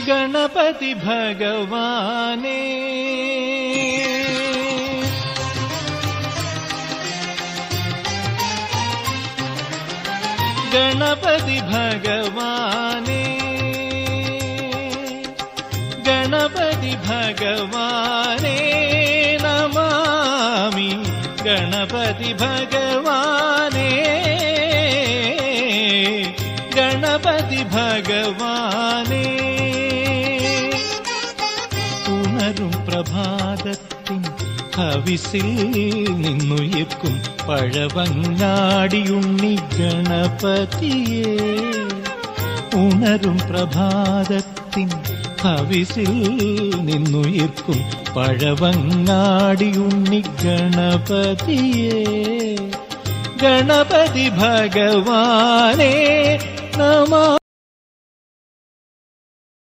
ഗണപതി ഭഗവാനേ ഗണപതി ഭഗവാനേ ഗണപതി ഭഗവാനേ നമാമി ഗണപതി ഭഗവാനേ ഗണപതി ഭഗവാനേ ഉണരും പ്രഭാതത്തിൻ ഹവിസിൽ നിന്നുയർക്കും പഴവങ്ങാടിയുണ്ണി ഗണപതിയേ ഉണരും പ്രഭാതത്തിൻ ഹവിസിൽ നിന്നുയർക്കും പഴവങ്ങാടിയുണ്ണി ഗണപതിയേ ഗണപതി ഭഗവാനേ നമഃ.